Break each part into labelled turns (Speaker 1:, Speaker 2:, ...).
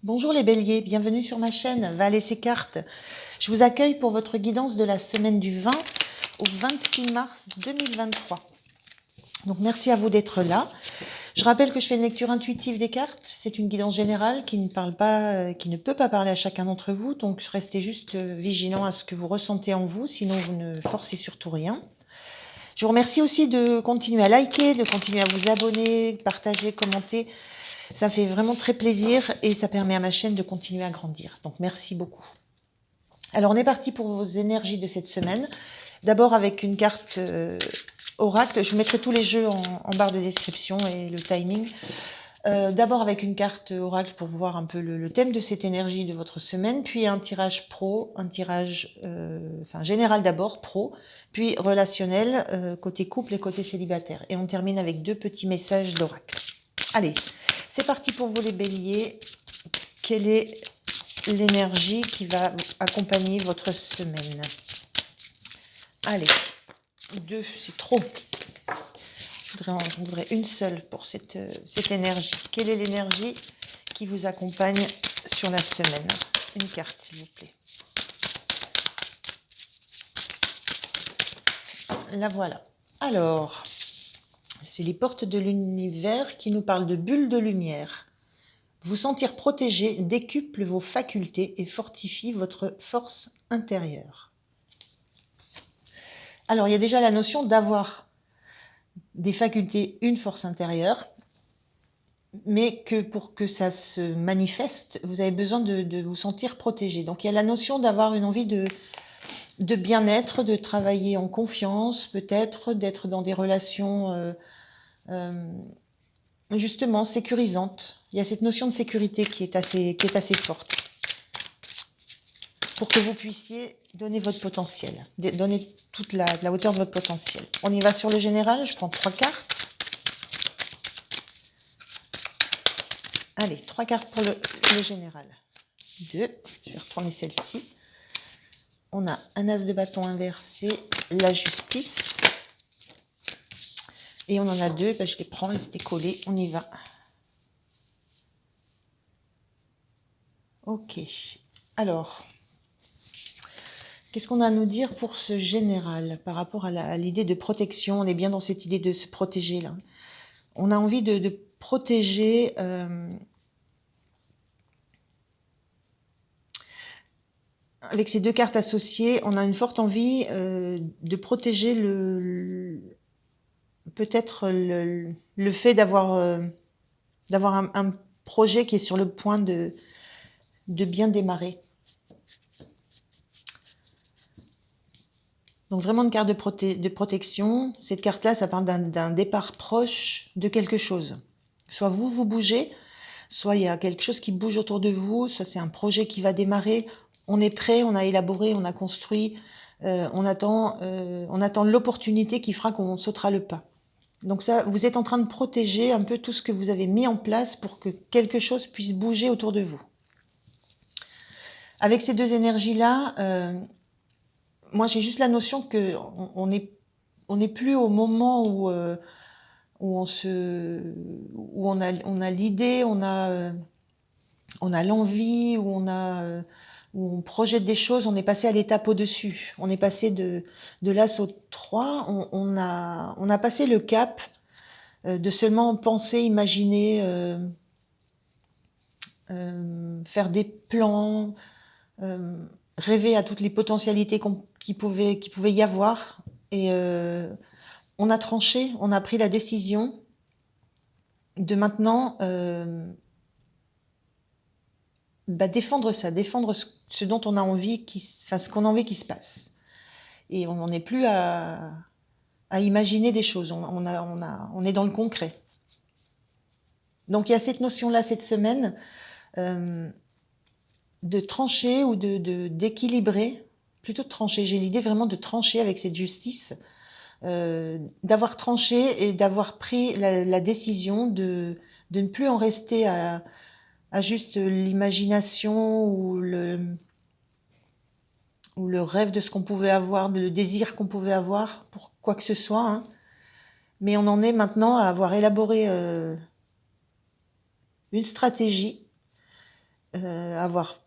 Speaker 1: Bonjour les béliers, bienvenue sur ma chaîne Val et ses cartes. Je vous accueille pour votre guidance de la semaine du 20 au 26 mars 2023. Donc merci à vous d'être là. Je rappelle que je fais une lecture intuitive des cartes. C'est une guidance générale qui ne peut pas parler à chacun d'entre vous. Donc restez juste vigilant à ce que vous ressentez en vous, sinon vous ne forcez surtout rien. Je vous remercie aussi de continuer à liker, de continuer à vous abonner, partager, commenter. Ça fait vraiment très plaisir et ça permet à ma chaîne de continuer à grandir. Donc merci beaucoup. Alors on est parti pour vos énergies de cette semaine. D'abord avec une carte oracle. Je vous mettrai tous les jeux en barre de description et le timing. D'abord avec une carte oracle pour voir un peu le thème de cette énergie de votre semaine, puis un tirage pro, un tirage général d'abord, pro, puis relationnel, côté couple et côté célibataire. Et on termine avec 2 petits messages d'oracle. Allez, c'est parti pour vous les béliers. Quelle est l'énergie qui va accompagner votre semaine? Allez, 2, c'est trop. Je voudrais une seule pour cette énergie. Quelle est l'énergie qui vous accompagne sur la semaine? Une carte, s'il vous plaît. La voilà. Alors, c'est les portes de l'univers qui nous parlent de bulles de lumière. Vous sentir protégé décuple vos facultés et fortifie votre force intérieure. Alors, il y a déjà la notion d'avoir des facultés, une force intérieure, mais que pour que ça se manifeste, vous avez besoin de vous sentir protégé. Donc, il y a la notion d'avoir une envie de bien-être, de travailler en confiance, peut-être, d'être dans des relations justement sécurisantes. Il y a cette notion de sécurité qui est assez forte pour que vous puissiez donner votre potentiel, donner toute la hauteur de votre potentiel. On y va sur le général, je prends 3 cartes. Allez, 3 cartes pour le général. 2, je vais retourner celle-ci. On a un as de bâton inversé, la justice. Et on en a 2, je les prends, elles étaient collées, on y va. Ok, alors, qu'est-ce qu'on a à nous dire pour ce général par rapport à l'idée de protection? On est bien dans cette idée de se protéger là. On a envie de protéger avec ces 2 cartes associées, on a une forte envie de protéger peut-être le fait d'avoir un projet qui est sur le point de bien démarrer. Donc vraiment une carte de protection. Cette carte-là, ça parle d'un départ proche de quelque chose. Soit vous bougez, soit il y a quelque chose qui bouge autour de vous, soit c'est un projet qui va démarrer. On est prêt, on a élaboré, on a construit, on attend l'opportunité qui fera qu'on sautera le pas. Donc ça, vous êtes en train de protéger un peu tout ce que vous avez mis en place pour que quelque chose puisse bouger autour de vous. Avec ces 2 énergies-là, moi j'ai juste la notion que on n'est plus au moment où on a l'idée, on a l'envie, où on projette des choses, on est passé à l'étape au-dessus. On est passé de l'as au 3, on a passé le cap de seulement penser, imaginer, faire des plans, rêver à toutes les potentialités qui pouvait y avoir. Et on a tranché, on a pris la décision de maintenant défendre ça, défendre ce dont on a envie, ce qu'on a envie qu'il se passe. Et on n'en est plus à imaginer des choses, on est dans le concret. Donc il y a cette notion-là cette semaine de trancher ou d'équilibrer, plutôt de trancher. J'ai l'idée vraiment de trancher avec cette justice, d'avoir tranché et d'avoir pris la décision de ne plus en rester à juste l'imagination ou le rêve de ce qu'on pouvait avoir, le désir qu'on pouvait avoir pour quoi que ce soit. Hein. Mais on en est maintenant à avoir élaboré une stratégie avoir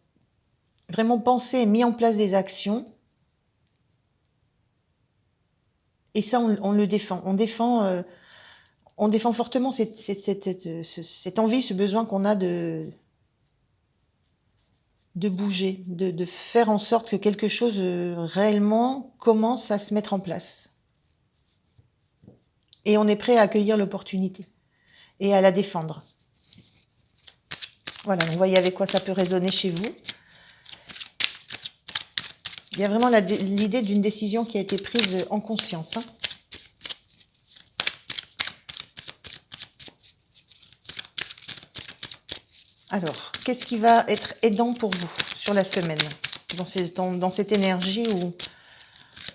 Speaker 1: vraiment pensé et mis en place des actions. Et ça, on le défend. On défend fortement cette envie, ce besoin qu'on a de bouger, de faire en sorte que quelque chose réellement commence à se mettre en place. Et on est prêt à accueillir l'opportunité et à la défendre. Voilà, donc vous voyez avec quoi ça peut résonner chez vous. Il y a vraiment l'idée d'une décision qui a été prise en conscience. Hein. Alors, qu'est-ce qui va être aidant pour vous sur la semaine, dans cette énergie où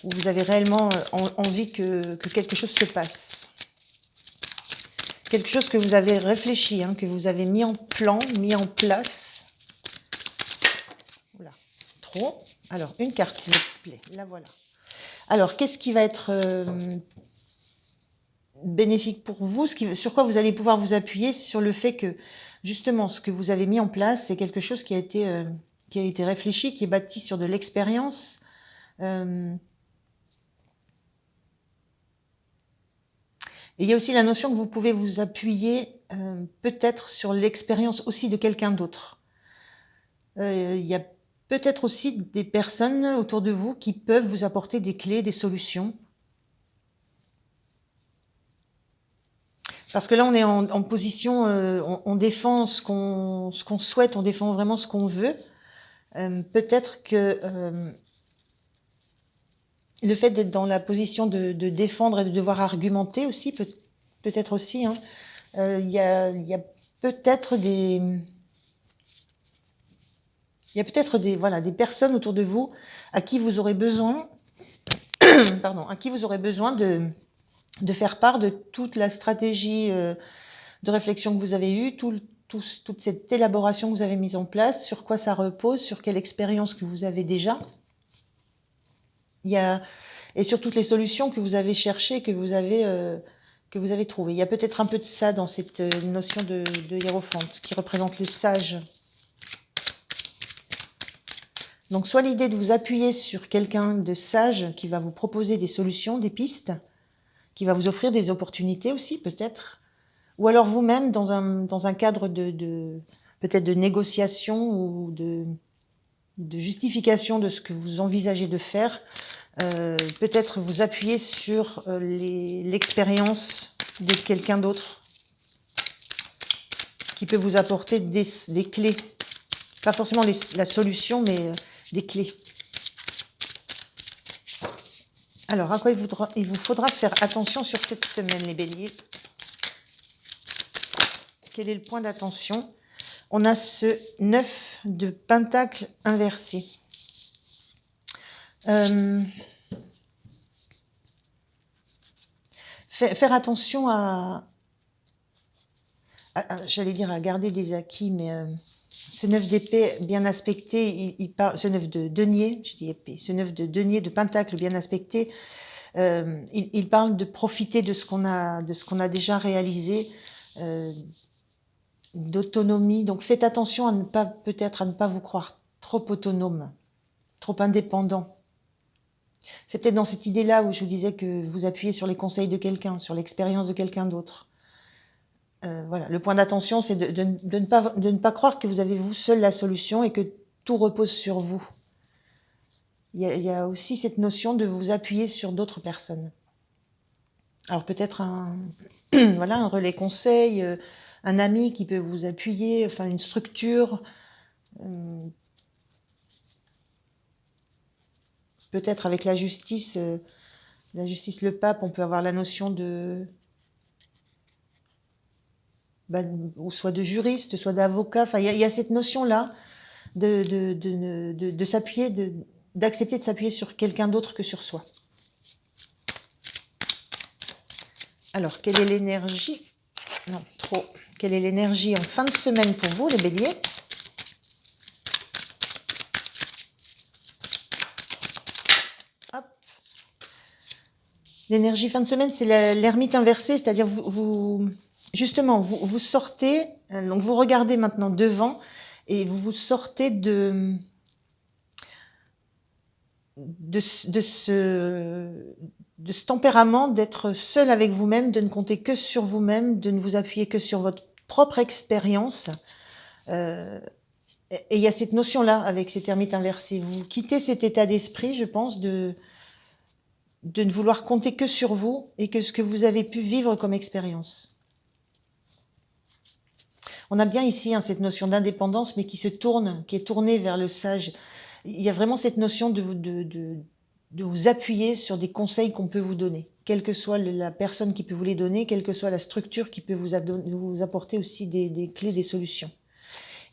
Speaker 1: vous avez réellement envie que quelque chose se passe? Quelque chose que vous avez réfléchi, hein, que vous avez mis en plan, mis en place. Voilà, trop. Alors, une carte, s'il vous plaît. La voilà. Alors, qu'est-ce qui va être bénéfique pour vous, sur quoi vous allez pouvoir vous appuyer sur le fait que, justement, ce que vous avez mis en place, c'est quelque chose qui a été réfléchi, qui est bâti sur de l'expérience. Et il y a aussi la notion que vous pouvez vous appuyer peut-être sur l'expérience aussi de quelqu'un d'autre. Il y a peut-être aussi des personnes autour de vous qui peuvent vous apporter des clés, des solutions. Parce que là, on est en position, on défend ce qu'on souhaite, on défend vraiment ce qu'on veut. Peut-être que le fait d'être dans la position de défendre et de devoir argumenter aussi, peut-être aussi, hein, il y a peut-être des personnes autour de vous à qui vous aurez besoin, à qui vous aurez besoin de faire part de toute la stratégie de réflexion que vous avez eue, toute cette élaboration que vous avez mise en place, sur quoi ça repose, sur quelle expérience que vous avez déjà. Et sur toutes les solutions que vous avez cherchées, que vous avez trouvées. Il y a peut-être un peu de ça dans cette notion de hiérophante, qui représente le sage. Donc, soit l'idée de vous appuyer sur quelqu'un de sage qui va vous proposer des solutions, des pistes, qui va vous offrir des opportunités aussi, peut-être. Ou alors vous-même, dans un cadre peut-être de négociation ou de justification de ce que vous envisagez de faire, peut-être vous appuyer sur l'expérience de quelqu'un d'autre qui peut vous apporter des clés. Pas forcément la solution, mais des clés. Alors, à quoi il vous faudra faire attention sur cette semaine, les béliers? Quel est le point d'attention? On a ce 9 de pentacle inversé. Faire attention j'allais dire à garder des acquis, mais ce 9 d'épée bien aspecté, il parle, ce 9 de denier, je dis épée, ce 9 de denier, de pentacle bien aspecté, il parle de profiter de ce qu'on a déjà réalisé, d'autonomie. Donc faites attention à ne pas vous croire trop autonome, trop indépendant. C'est peut-être dans cette idée-là où je vous disais que vous appuyez sur les conseils de quelqu'un, sur l'expérience de quelqu'un d'autre. Voilà. Le point d'attention, c'est de ne pas croire que vous avez vous seul la solution et que tout repose sur vous. Il y a aussi cette notion de vous appuyer sur d'autres personnes. Alors peut-être un relais conseil, un ami qui peut vous appuyer, enfin une structure. Peut-être avec la justice, le pape, on peut avoir la notion ou soit de juriste, soit d'avocat. Enfin, il y a cette notion-là de s'appuyer, d'accepter de s'appuyer sur quelqu'un d'autre que sur soi. Alors, quelle est l'énergie? Non, trop. Quelle est l'énergie en fin de semaine pour vous, les béliers? Hop. L'énergie fin de semaine, c'est l'ermite inversée, c'est-à-dire justement, vous sortez, donc vous regardez maintenant devant et vous vous sortez de ce tempérament d'être seul avec vous-même, de ne compter que sur vous-même, de ne vous appuyer que sur votre propre expérience. Et il y a cette notion-là avec cet ermite inversé. Vous quittez cet état d'esprit, je pense, de ne vouloir compter que sur vous et que ce que vous avez pu vivre comme expérience. On a bien ici cette notion d'indépendance, mais qui est tournée vers le sage. Il y a vraiment cette notion de vous appuyer sur des conseils qu'on peut vous donner, quelle que soit la personne qui peut vous les donner, quelle que soit la structure qui peut vous apporter aussi des clés, des solutions.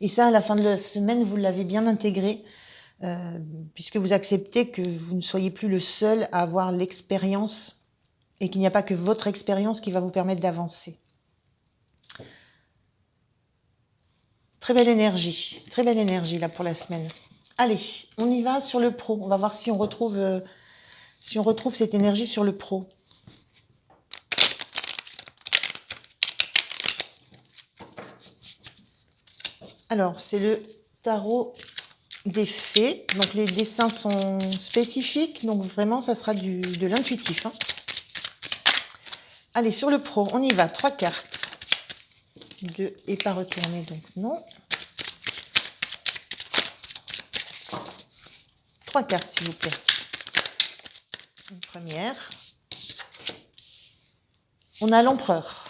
Speaker 1: Et ça, à la fin de la semaine, vous l'avez bien intégré, puisque vous acceptez que vous ne soyez plus le seul à avoir l'expérience et qu'il n'y a pas que votre expérience qui va vous permettre d'avancer. Très belle énergie là pour la semaine. Allez, on y va sur le pro. On va voir si on retrouve cette énergie sur le pro. Alors, c'est le tarot des fées. Donc, les dessins sont spécifiques. Donc, vraiment, ça sera de l'intuitif. Hein. Allez, sur le pro, on y va. 3 cartes. 2 et pas retourné, donc non. 3 cartes, s'il vous plaît. Une première. On a l'empereur.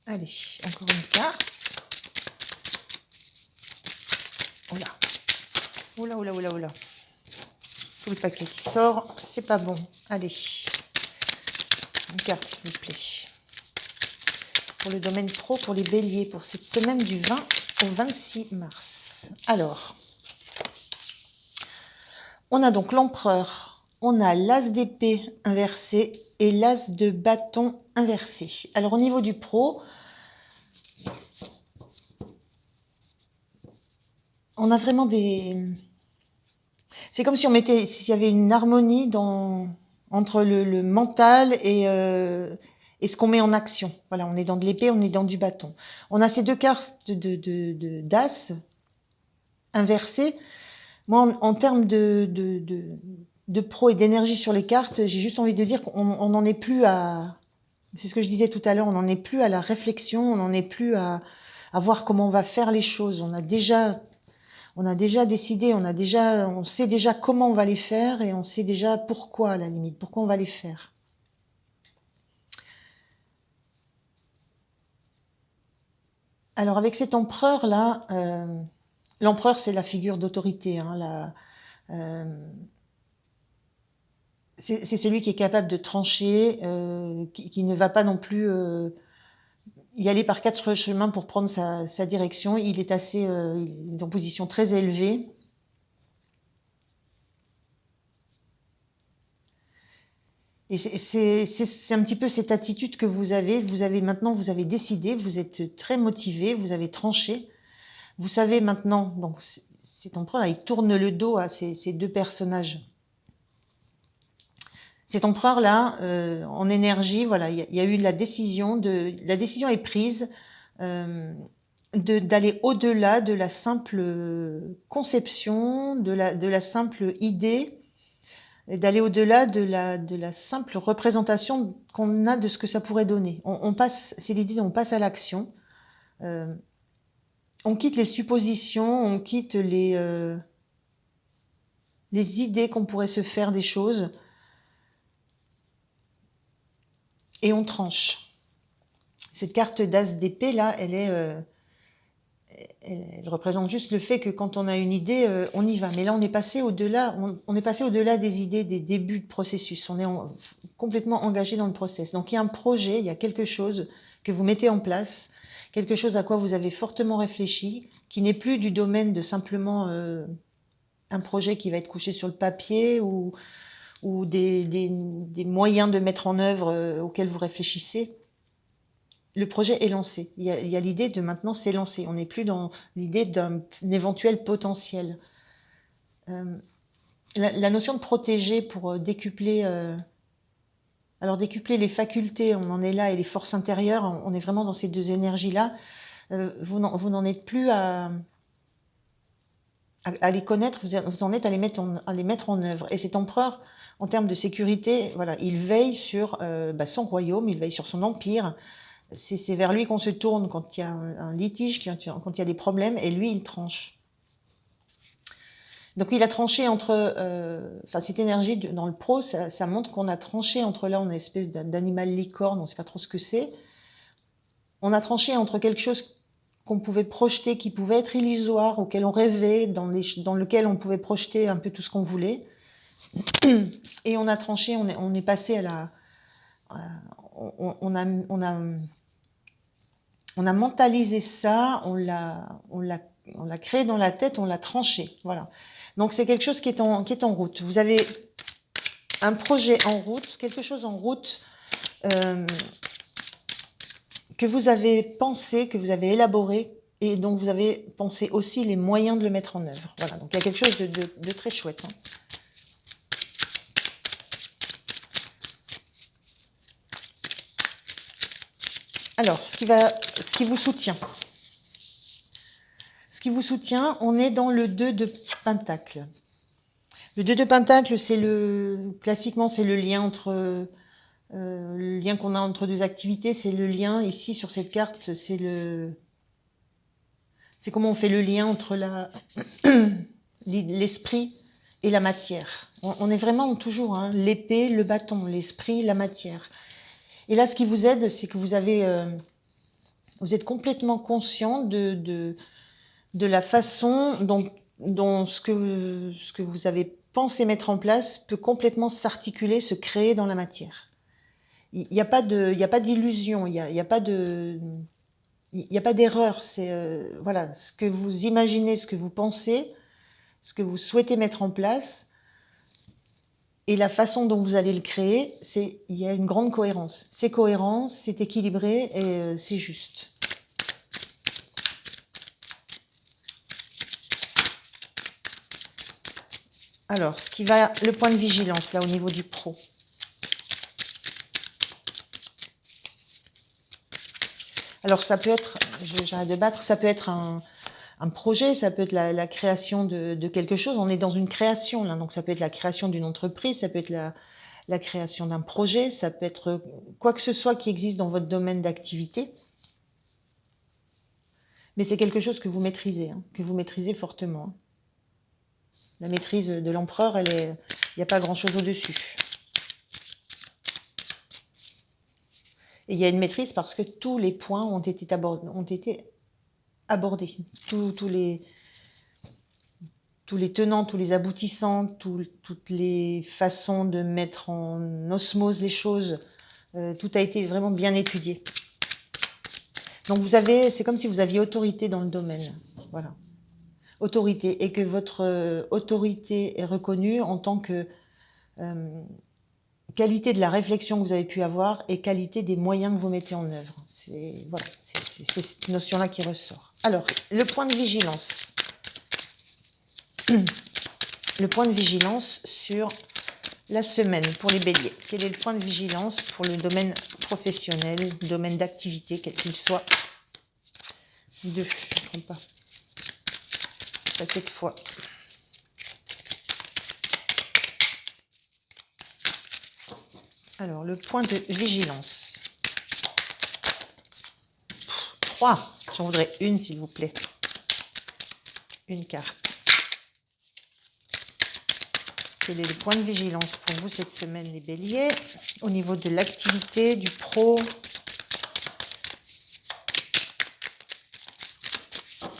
Speaker 1: Allez, encore une carte. Oula. Oula, oula, oula, oula. Tout le paquet qui sort, c'est pas bon. Allez. Une carte, s'il vous plaît. Pour le domaine pro, pour les béliers, pour cette semaine du 20 au 26 mars. Alors, on a donc l'empereur, on a l'as d'épée inversé et l'as de bâton inversé. Alors, au niveau du pro, on a vraiment des... C'est comme si s'il y avait une harmonie entre le mental et ce qu'on met en action. Voilà, on est dans de l'épée, on est dans du bâton. On a ces 2 cartes d'as inversées. Moi, en termes de pro et d'énergie sur les cartes, j'ai juste envie de dire qu'on n'en est plus à... C'est ce que je disais tout à l'heure, on n'en est plus à la réflexion, on n'en est plus à voir comment on va faire les choses. On a déjà décidé, on sait déjà comment on va les faire et on sait déjà pourquoi, à la limite, pourquoi on va les faire. Alors, avec cet empereur-là, l'empereur, c'est la figure d'autorité, hein, c'est celui qui est capable de trancher, qui ne va pas non plus y aller par 4 chemins pour prendre sa direction. Il est il est en position très élevée. Et c'est un petit peu cette attitude que vous avez. Vous avez décidé, vous êtes très motivé, vous avez tranché. Vous savez maintenant, donc cet empereur-là, il tourne le dos à ces 2 personnages. Cet empereur-là, en énergie, voilà, il y a eu la décision est prise d'aller au-delà de la simple conception, de la simple idée, et d'aller au-delà de la simple représentation qu'on a de ce que ça pourrait donner. On passe, c'est l'idée, on passe à l'action. On quitte les suppositions, on quitte les idées qu'on pourrait se faire des choses. Et on tranche. Cette carte d'as d'épée, là, elle représente juste le fait que quand on a une idée, on y va. Mais là, on est passé au-delà des idées, des débuts de processus. On est complètement engagé dans le process. Donc, il y a un projet, il y a quelque chose que vous mettez en place, quelque chose à quoi vous avez fortement réfléchi, qui n'est plus du domaine de simplement un projet qui va être couché sur le papier ou des moyens de mettre en œuvre auxquels vous réfléchissez. Le projet est lancé. Il y a l'idée de maintenant s'élancer. On n'est plus dans l'idée d'un éventuel potentiel. La notion de protéger pour décupler Alors décupler les facultés, on en est là, et les forces intérieures, on est vraiment dans ces deux énergies-là. Vous n'en êtes plus à les connaître, vous en êtes à les mettre en œuvre. Et cet empereur, en termes de sécurité, voilà, il veille sur son royaume, il veille sur son empire. C'est vers lui qu'on se tourne quand il y a un litige, quand il y a des problèmes, et lui, il tranche. Donc il a tranché entre, cette énergie dans le pro, ça montre qu'on a tranché entre, là, on a une espèce d'animal licorne, on ne sait pas trop ce que c'est. On a tranché entre quelque chose qu'on pouvait projeter, qui pouvait être illusoire, auquel on rêvait, dans lequel on pouvait projeter un peu tout ce qu'on voulait. Et on a tranché, on est passé à la... on a mentalisé ça, on l'a créé dans la tête, on l'a tranché. Voilà. Donc c'est quelque chose qui est en route. Vous avez un projet en route, quelque chose en route que vous avez pensé, que vous avez élaboré, et dont vous avez pensé aussi les moyens de le mettre en œuvre. Voilà, donc il y a quelque chose de très chouette. Hein. Alors, ce qui vous soutient. Ce qui vous soutient, on est dans le 2 de Pentacle. Le 2 de Pentacle, classiquement, c'est le lien entre... le lien qu'on a entre deux activités, c'est le lien, ici, sur cette carte, c'est comment on fait le lien entre l'esprit et la matière. On est vraiment toujours, hein, l'épée, le bâton, l'esprit, la matière. Et là, ce qui vous aide, c'est que vous êtes complètement conscient de la façon dont ce que vous avez pensé mettre en place peut complètement s'articuler, se créer dans la matière. Il n'y a pas d'illusion, il n'y a pas d'erreur. C'est voilà, ce que vous imaginez, ce que vous pensez, ce que vous souhaitez mettre en place, et la façon dont vous allez le créer, il y a une grande cohérence. C'est cohérent, c'est équilibré et c'est juste. Alors, le point de vigilance, là, au niveau du pro. Alors, ça peut être, j'arrête de battre, ça peut être un projet, ça peut être la création de quelque chose. On est dans une création, là, donc ça peut être la création d'une entreprise, ça peut être la création d'un projet, ça peut être quoi que ce soit qui existe dans votre domaine d'activité. Mais c'est quelque chose que vous maîtrisez, hein, que vous maîtrisez fortement. Hein. La maîtrise de l'empereur, il n'y a pas grand-chose au-dessus. Et il y a une maîtrise parce que tous les points ont été abordés. Tous les tenants, tous les aboutissants, toutes les façons de mettre en osmose les choses, tout a été vraiment bien étudié. Donc c'est comme si vous aviez autorité dans le domaine. Voilà. Autorité. Et que votre autorité est reconnue en tant que qualité de la réflexion que vous avez pu avoir et qualité des moyens que vous mettez en œuvre. C'est cette notion-là qui ressort. Alors, le point de vigilance. Le point de vigilance sur la semaine pour les béliers. Quel est le point de vigilance pour le domaine professionnel, le domaine d'activité, quel qu'il soit? 2, je ne me trompe pas. Ça, cette fois. Alors, le point de vigilance. 3. J'en voudrais une, s'il vous plaît. Une carte. Quel est le point de vigilance pour vous cette semaine, les béliers, au niveau de l'activité, du pro?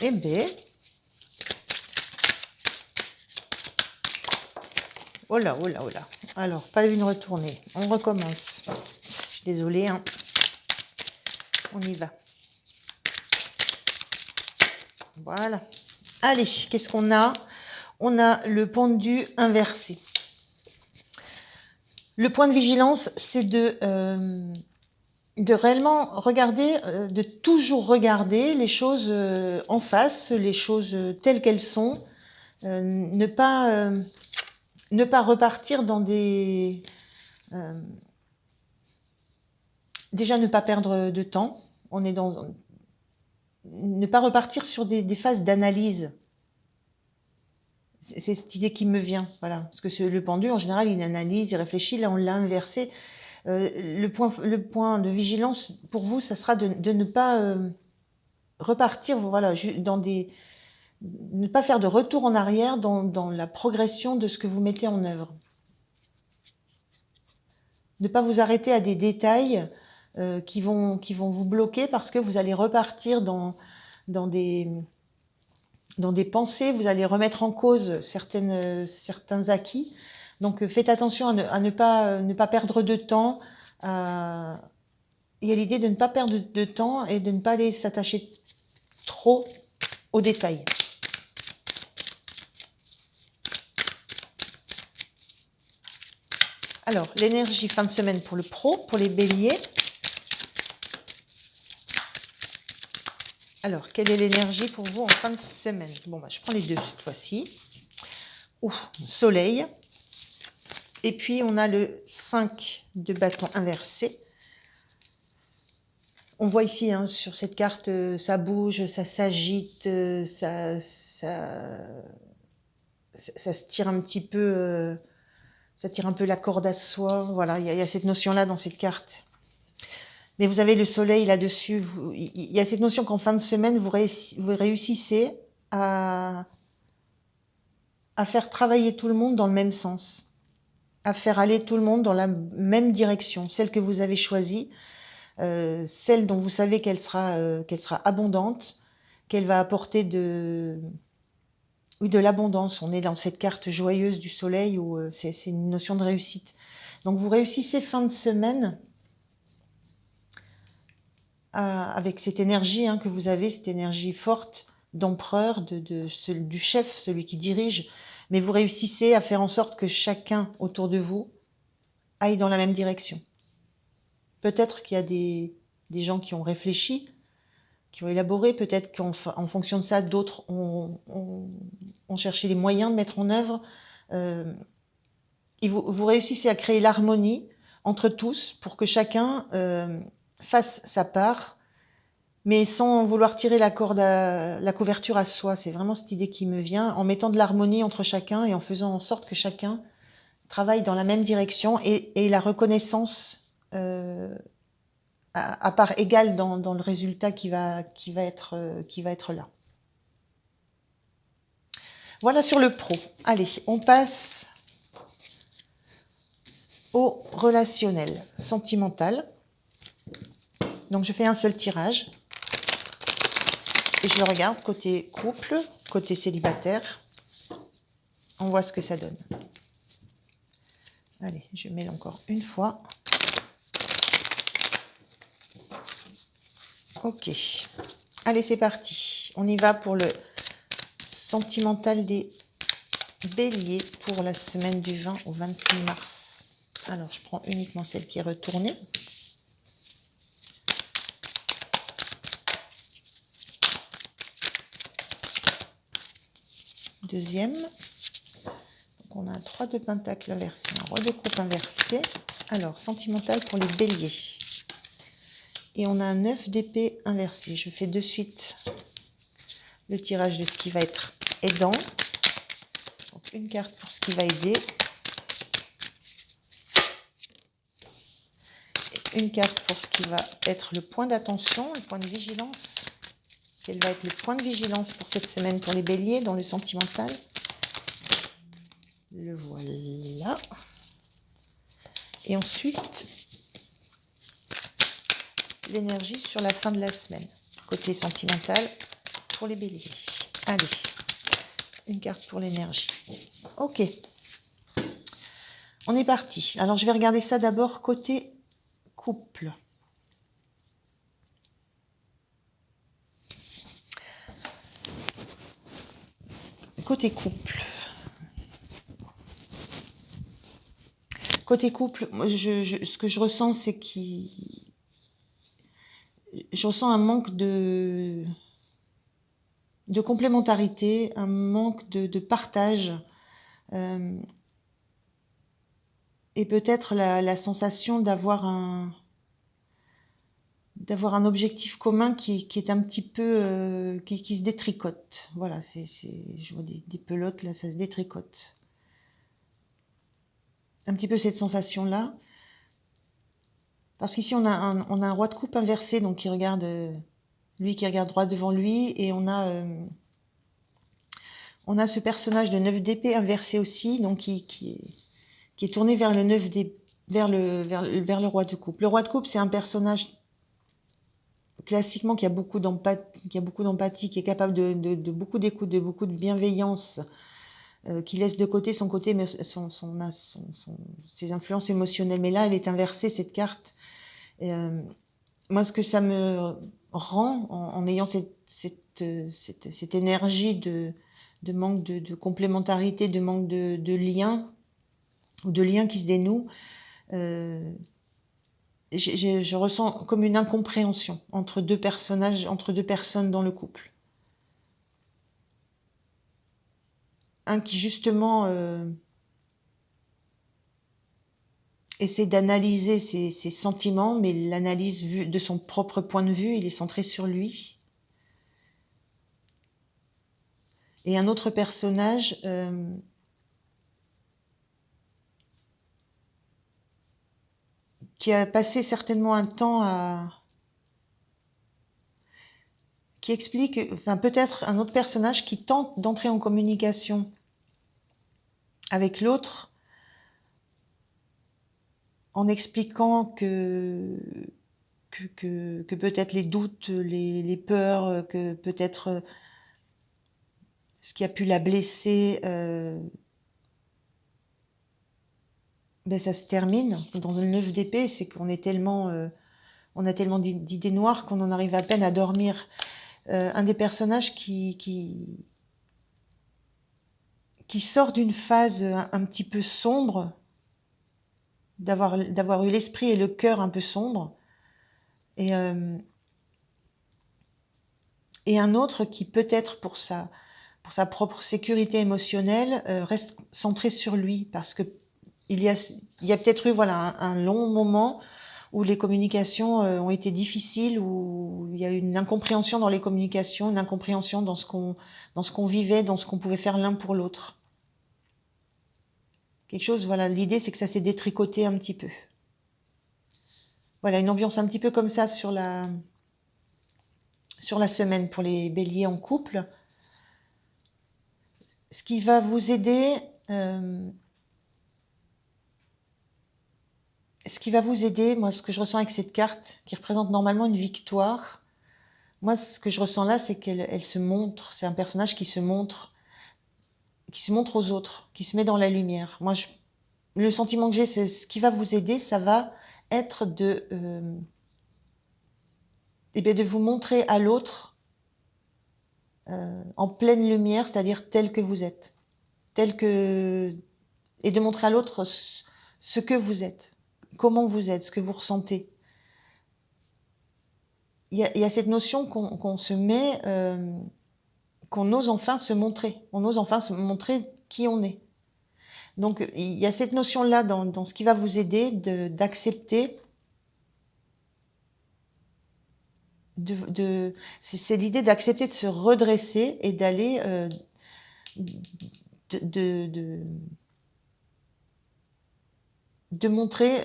Speaker 1: Eh bien, oh là, oh là, oh là. Alors, pas une retournée. On recommence. Je suis désolée, hein. On y va. Voilà. Allez, qu'est-ce qu'on a? On a le pendu inversé. Le point de vigilance, c'est de réellement regarder, de toujours regarder les choses en face, les choses telles qu'elles sont, ne pas repartir dans des Déjà, ne pas perdre de temps. On est dans... Ne pas repartir sur des phases d'analyse. C'est cette idée qui me vient, voilà. Parce que le pendu, en général, il analyse, il réfléchit. Là, on l'a inversé. Le point de vigilance pour vous, ça sera de ne pas repartir, voilà, dans ne pas faire de retour en arrière dans la progression de ce que vous mettez en œuvre. Ne pas vous arrêter à des détails qui vont vous bloquer parce que vous allez repartir dans des pensées, vous allez remettre en cause certains acquis. Donc faites attention à ne pas perdre de temps. Il y a l'idée de ne pas perdre de temps et de ne pas aller s'attacher trop aux détails. Alors, l'énergie fin de semaine pour le pro, pour les béliers. Alors, quelle est l'énergie pour vous en fin de semaine? Bon, bah, je prends les deux cette fois-ci. Soleil. Et puis, on a le 5 de bâton inversé. On voit ici, hein, sur cette carte, ça bouge, ça s'agite, ça se tire un petit peu, ça tire un peu la corde à soie. Voilà, il y a cette notion-là dans cette carte. Mais vous avez le soleil là-dessus. Il y a cette notion qu'en fin de semaine, vous réussissez à faire travailler tout le monde dans le même sens, à faire aller tout le monde dans la même direction, celle que vous avez choisie, celle dont vous savez qu'elle sera abondante, qu'elle va apporter de l'abondance. On est dans cette carte joyeuse du soleil où c'est une notion de réussite. Donc vous réussissez fin de semaine avec cette énergie que vous avez, cette énergie forte d'empereur, du chef, celui qui dirige, mais vous réussissez à faire en sorte que chacun autour de vous aille dans la même direction. Peut-être qu'il y a des gens qui ont réfléchi, qui ont élaboré, peut-être qu'en fonction de ça, d'autres ont cherché les moyens de mettre en œuvre. Et vous réussissez à créer l'harmonie entre tous pour que chacun fasse sa part, mais sans vouloir tirer la couverture à soi. C'est vraiment cette idée qui me vient, en mettant de l'harmonie entre chacun et en faisant en sorte que chacun travaille dans la même direction et la reconnaissance à part égale dans le résultat qui va être là. Voilà sur le pro. Allez, on passe au relationnel, sentimental. Donc je fais un seul tirage et je le regarde côté couple, côté célibataire. On voit ce que ça donne. Allez, je mêle encore une fois. Ok. Allez, c'est parti. On y va pour le sentimental des béliers pour la semaine du 20 au 26 mars. Alors, je prends uniquement celle qui est retournée. Deuxième. Donc, on a un 3 de pentacle inversé, un roi de coupe inversé. Alors, sentimental pour les béliers. Et on a un 9 d'épée inversé. Je fais de suite le tirage de ce qui va être aidant. Donc, une carte pour ce qui va aider. Et une carte pour ce qui va être le point d'attention, le point de vigilance. Quel va être le point de vigilance pour cette semaine pour les béliers dans le sentimental? Le voilà. Et ensuite, l'énergie sur la fin de la semaine. Côté sentimental pour les béliers. Allez, une carte pour l'énergie. Ok. On est parti. Alors, je vais regarder ça d'abord côté couple. Côté couple. Côté couple, ce que je ressens, c'est je ressens un manque de complémentarité, un manque de partage, et peut-être la sensation d'avoir d'avoir un objectif commun qui est un petit peu qui se détricote. Voilà, je vois des pelotes là, ça se détricote. Un petit peu cette sensation-là. Parce qu'ici on a un roi de coupe inversé, donc qui regarde lui qui regarde droit devant lui, et on a ce personnage de 9 d'épée inversé aussi, donc qui est tourné vers le 9 d'épée, vers le roi de coupe. Le roi de coupe, c'est un personnage classiquement qui a beaucoup d'empathie, qui est capable de beaucoup d'écoute, de beaucoup de bienveillance, qui laisse de côté son côté, ses influences émotionnelles. Mais là, elle est inversée, cette carte. Et, moi, ce que ça me rend en ayant cette énergie de manque de complémentarité, de manque de lien, ou de liens qui se dénouent, je ressens comme une incompréhension entre deux personnages, entre deux personnes dans le couple. Un qui justement essaie d'analyser ses sentiments, mais l'analyse de son propre point de vue, il est centré sur lui. Et un autre personnage qui a passé certainement un temps qui explique, enfin peut-être un autre personnage qui tente d'entrer en communication avec l'autre en expliquant que peut-être les doutes, les peurs, que peut-être ce qui a pu la blesser, ben ça se termine. Dans le 9 d'épée, c'est qu'on est tellement, on a tellement d'idées noires qu'on en arrive à peine à dormir. Un des personnages qui sort d'une phase un petit peu sombre, d'avoir eu l'esprit et le cœur un peu sombre, et un autre qui peut-être pour sa propre sécurité émotionnelle reste centré sur lui, parce que il y a peut-être eu voilà un long moment où les communications ont été difficiles, où il y a eu une incompréhension dans les communications, une incompréhension dans ce qu'on vivait, dans ce qu'on pouvait faire l'un pour l'autre. Quelque chose, voilà, l'idée c'est que ça s'est détricoté un petit peu. Voilà, une ambiance un petit peu comme ça sur la semaine pour les béliers en couple. Ce qui va vous aider, moi, ce que je ressens avec cette carte, qui représente normalement une victoire, moi, ce que je ressens là, c'est qu'elle se montre, c'est un personnage qui se montre aux autres, qui se met dans la lumière. Moi, le sentiment que j'ai, c'est ce qui va vous aider, ça va être de vous montrer à l'autre en pleine lumière, c'est-à-dire tel que vous êtes, et de montrer à l'autre ce que vous êtes, comment vous êtes, ce que vous ressentez. Il y a cette notion qu'on se met, qu'on ose enfin se montrer. On ose enfin se montrer qui on est. Donc, il y a cette notion-là dans ce qui va vous aider d'accepter. C'est l'idée d'accepter de se redresser et d'aller de montrer,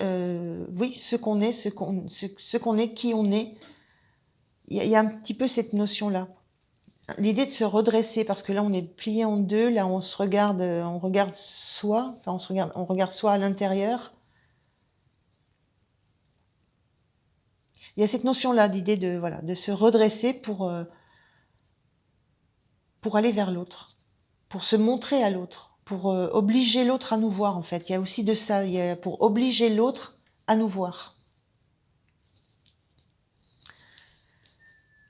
Speaker 1: oui, ce qu'on est, ce qu'on est, qui on est. Il y a un petit peu cette notion-là. L'idée de se redresser, parce que là, on est plié en deux, là, on regarde soi, enfin, on regarde soi à l'intérieur. Il y a cette notion-là, l'idée de se redresser pour aller vers l'autre, pour se montrer à l'autre, pour obliger l'autre à nous voir, en fait. Il y a aussi de ça, pour obliger l'autre à nous voir.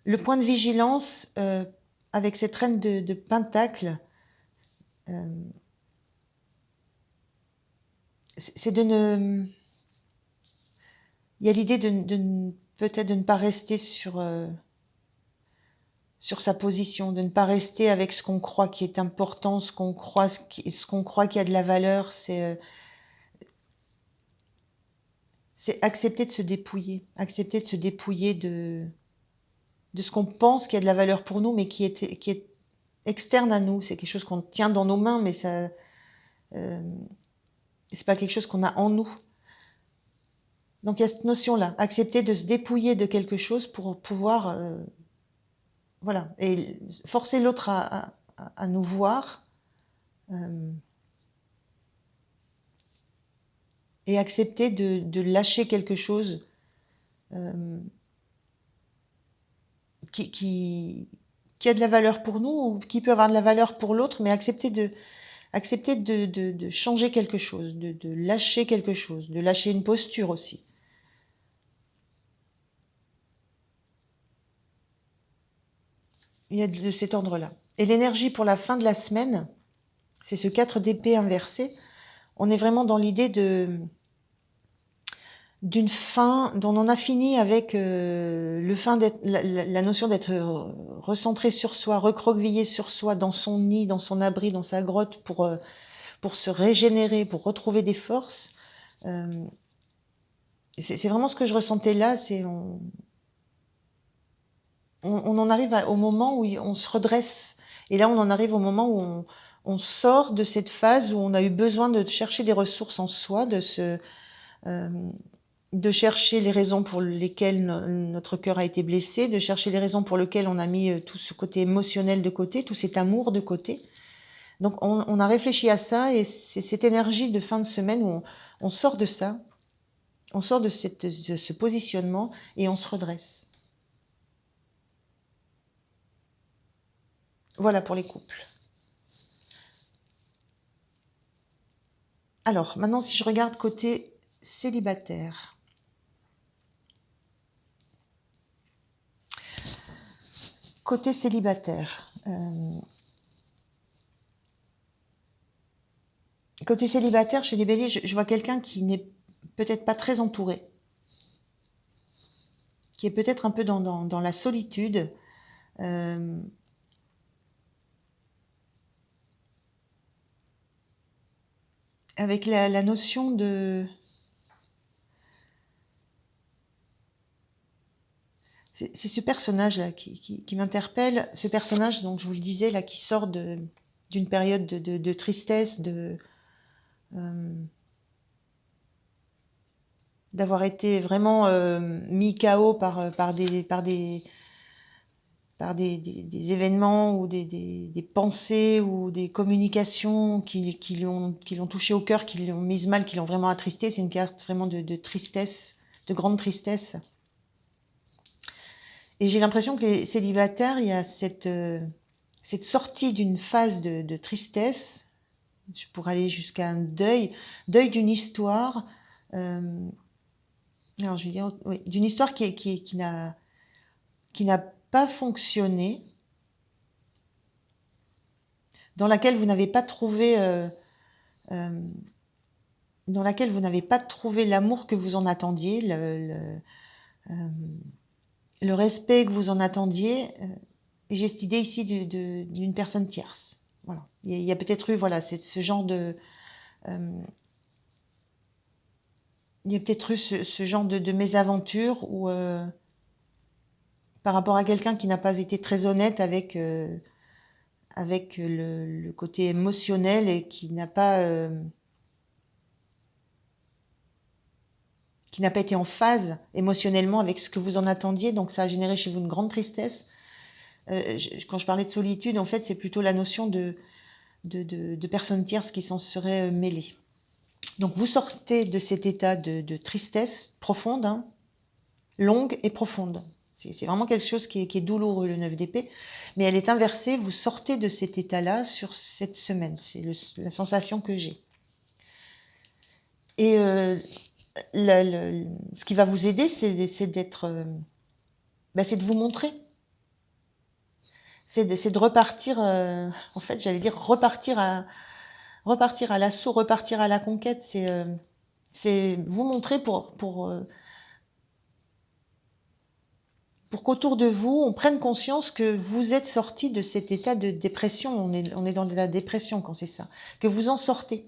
Speaker 1: Le point de vigilance, avec cette reine de Pentacle, c'est de ne... Il y a l'idée peut-être de ne pas rester sur sa position, de ne pas rester avec ce qu'on croit qui est important, ce qu'on croit qui a de la valeur. C'est c'est accepter de se dépouiller. Accepter de se dépouiller de ce qu'on pense qui a de la valeur pour nous, mais qui est externe à nous. C'est quelque chose qu'on tient dans nos mains, mais ça, c'est pas quelque chose qu'on a en nous. Donc il y a cette notion-là, accepter de se dépouiller de quelque chose pour pouvoir, voilà, et forcer l'autre à nous voir, et accepter de lâcher quelque chose qui a de la valeur pour nous ou qui peut avoir de la valeur pour l'autre, mais accepter de changer quelque chose, de lâcher quelque chose, de lâcher une posture aussi. Il y a de cet ordre-là. Et l'énergie pour la fin de la semaine, c'est ce 4 d'épée inversé. On est vraiment dans l'idée d'une fin, dont on a fini avec la notion d'être recentré sur soi, recroquevillé sur soi, dans son nid, dans son abri, dans sa grotte, pour se régénérer, pour retrouver des forces. C'est vraiment ce que je ressentais là, c'est on en arrive au moment où on se redresse. Et là, on en arrive au moment où on sort de cette phase où on a eu besoin de chercher des ressources en soi, de chercher les raisons pour lesquelles notre cœur a été blessé, de chercher les raisons pour lesquelles on a mis tout ce côté émotionnel de côté, tout cet amour de côté. Donc, on a réfléchi à ça et c'est cette énergie de fin de semaine où on sort de ça, on sort de ce positionnement et on se redresse. Voilà pour les couples. Alors, maintenant, si je regarde côté célibataire. Côté célibataire. Côté célibataire, chez les béliers, je vois quelqu'un qui n'est peut-être pas très entouré, qui est peut-être un peu dans la solitude. Avec la notion de... C'est ce personnage-là qui m'interpelle, ce personnage, donc je vous le disais, là, qui sort d'une période de tristesse, d'avoir été vraiment mis KO par des événements ou des pensées ou des communications qui l'ont touché au cœur, qui l'ont mise mal, qui l'ont vraiment attristé. C'est une carte vraiment de tristesse, de grande tristesse. Et j'ai l'impression que les célibataires, il y a cette sortie d'une phase de tristesse, pour aller jusqu'à un deuil d'une histoire, alors je vais dire, oui, d'une histoire qui n'a pas fonctionné, dans laquelle vous n'avez pas trouvé l'amour que vous en attendiez, le respect que vous en attendiez. Et j'ai cette idée ici d'une personne tierce. Voilà. Il y a peut-être eu, voilà, c'est ce genre de... il y a peut-être eu ce genre de mésaventure où, par rapport à quelqu'un qui n'a pas été très honnête avec le côté émotionnel et qui n'a pas été en phase émotionnellement avec ce que vous en attendiez, donc ça a généré chez vous une grande tristesse. Quand je parlais de solitude, en fait, c'est plutôt la notion de personnes tierces qui s'en seraient mêlées. Donc vous sortez de cet état de tristesse profonde, hein, longue et profonde. C'est vraiment quelque chose qui est douloureux, le 9 d'épée, mais elle est inversée, vous sortez de cet état-là sur cette semaine, c'est la sensation que j'ai. Et ce qui va vous aider, c'est d'être, c'est de vous montrer, c'est de repartir, en fait, j'allais dire repartir à l'assaut, repartir à la conquête, c'est vous montrer pour qu'autour de vous, on prenne conscience que vous êtes sorti de cet état de dépression. On est dans de la dépression quand c'est ça. Que vous en sortez.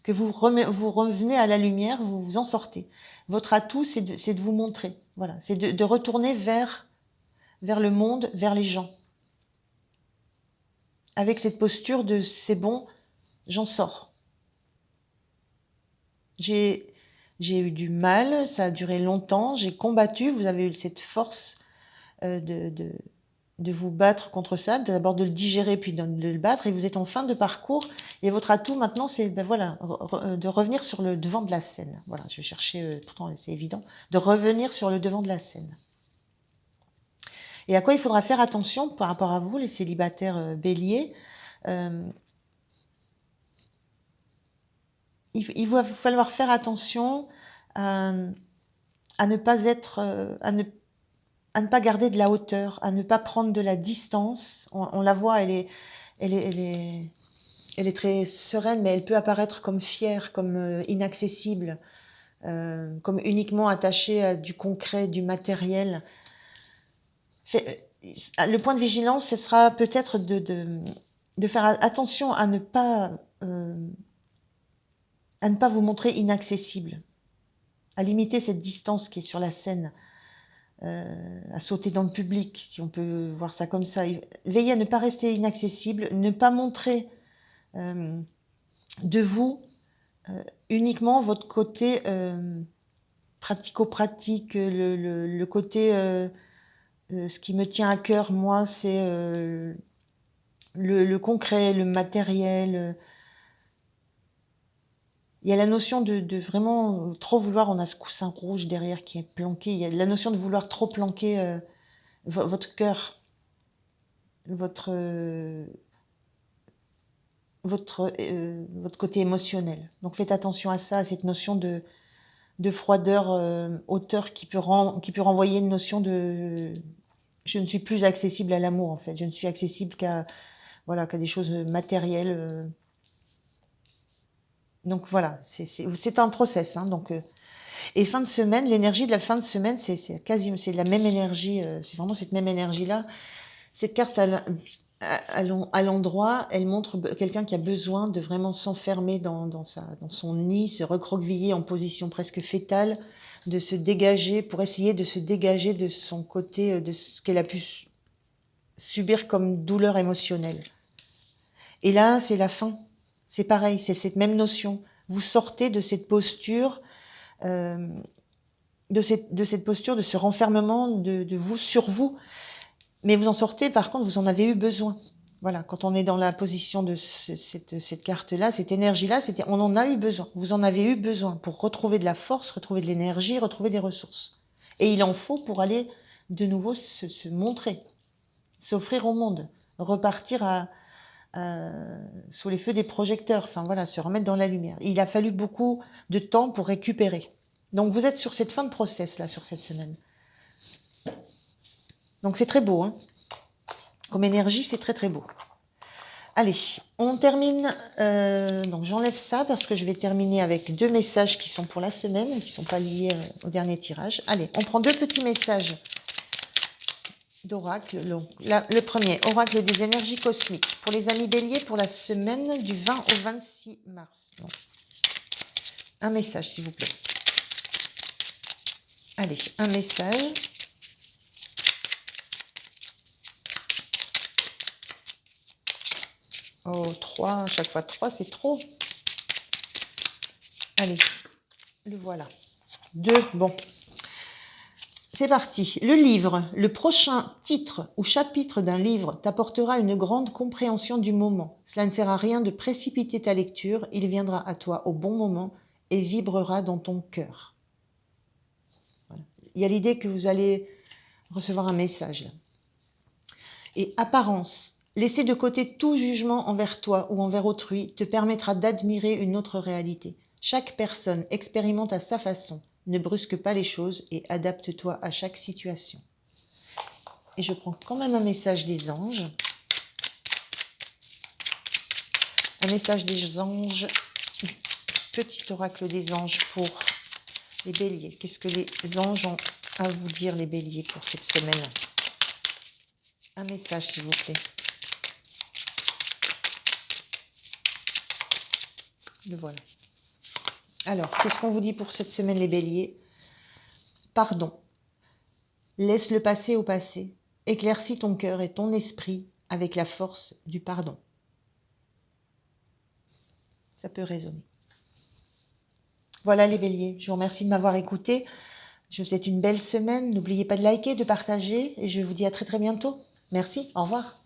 Speaker 1: que vous revenez à la lumière, vous vous en sortez. Votre atout, c'est de vous montrer. Voilà, c'est de retourner vers le monde, vers les gens. Avec cette posture de c'est bon, j'en sors. J'ai eu du mal, ça a duré longtemps, j'ai combattu, vous avez eu cette force de vous battre contre ça, d'abord de le digérer puis de le battre, et vous êtes en fin de parcours, et votre atout maintenant c'est voilà, de revenir sur le devant de la scène. Voilà, je cherchais, pourtant c'est évident, de revenir sur le devant de la scène. Et à quoi il faudra faire attention par rapport à vous, les célibataires béliers, il va falloir faire attention à ne pas être, à ne pas garder de la hauteur, à ne pas prendre de la distance. On la voit, elle est très sereine, mais elle peut apparaître comme fière, comme inaccessible, comme uniquement attachée à du concret, du matériel. Le point de vigilance, ce sera peut-être de faire attention à ne pas vous montrer inaccessible, à limiter cette distance qui est sur la scène, à sauter dans le public, si on peut voir ça comme ça. Veillez à ne pas rester inaccessible, ne pas montrer de vous uniquement votre côté pratico-pratique, le côté ce qui me tient à cœur, moi, c'est le concret, le matériel. Il y a la notion de vraiment trop vouloir, on a ce coussin rouge derrière qui est planqué, il y a la notion de vouloir trop planquer votre cœur, votre côté émotionnel. Donc faites attention à ça, à cette notion de froideur, hauteur qui peut renvoyer une notion de je ne suis plus accessible à l'amour en fait, je ne suis accessible qu'à des choses matérielles. Donc voilà, c'est un process. Hein, donc, et fin de semaine, l'énergie de la fin de semaine, c'est la même énergie, c'est vraiment cette même énergie-là. Cette carte à l'endroit, elle montre quelqu'un qui a besoin de vraiment s'enfermer dans son nid, se recroqueviller en position presque fétale, de se dégager, pour essayer de se dégager de son côté, de ce qu'elle a pu subir comme douleur émotionnelle. Et là, c'est la fin. C'est pareil, c'est cette même notion. Vous sortez de cette posture, de ce renfermement de vous sur vous. Mais vous en sortez, par contre, vous en avez eu besoin. Voilà, quand on est dans la position de cette carte-là, cette énergie-là, on en a eu besoin. Vous en avez eu besoin pour retrouver de la force, retrouver de l'énergie, retrouver des ressources. Et il en faut pour aller de nouveau se montrer, s'offrir au monde, repartir sous les feux des projecteurs, enfin voilà, se remettre dans la lumière. Il a fallu beaucoup de temps pour récupérer. Donc vous êtes sur cette fin de process là, sur cette semaine. Donc c'est très beau, hein. Comme énergie, c'est très très beau. Allez, on termine. Donc j'enlève ça parce que je vais terminer avec 2 messages qui sont pour la semaine, qui ne sont pas liés au dernier tirage. Allez, on prend 2 petits messages d'oracle. Le premier, oracle des énergies cosmiques. Pour les amis béliers, pour la semaine du 20 au 26 mars. Donc, un message, s'il vous plaît. Allez, un message. Oh, 3, à chaque fois 3, c'est trop. Allez, le voilà. 2, bon. C'est parti. Le livre, le prochain titre ou chapitre d'un livre t'apportera une grande compréhension du moment. Cela ne sert à rien de précipiter ta lecture, il viendra à toi au bon moment et vibrera dans ton cœur. Voilà. Il y a l'idée que vous allez recevoir un message là. Et apparence, laisser de côté tout jugement envers toi ou envers autrui te permettra d'admirer une autre réalité. Chaque personne expérimente à sa façon. Ne brusque pas les choses et adapte-toi à chaque situation. Et je prends quand même un message des anges. Un message des anges. Petit oracle des anges pour les béliers. Qu'est-ce que les anges ont à vous dire, les béliers, pour cette semaine? Un message, s'il vous plaît. Le voilà. Alors, qu'est-ce qu'on vous dit pour cette semaine, les béliers? Pardon. Laisse le passé au passé. Éclaircis ton cœur et ton esprit avec la force du pardon. Ça peut résonner. Voilà les béliers, je vous remercie de m'avoir écouté. Je vous souhaite une belle semaine. N'oubliez pas de liker, de partager et je vous dis à très très bientôt. Merci, au revoir.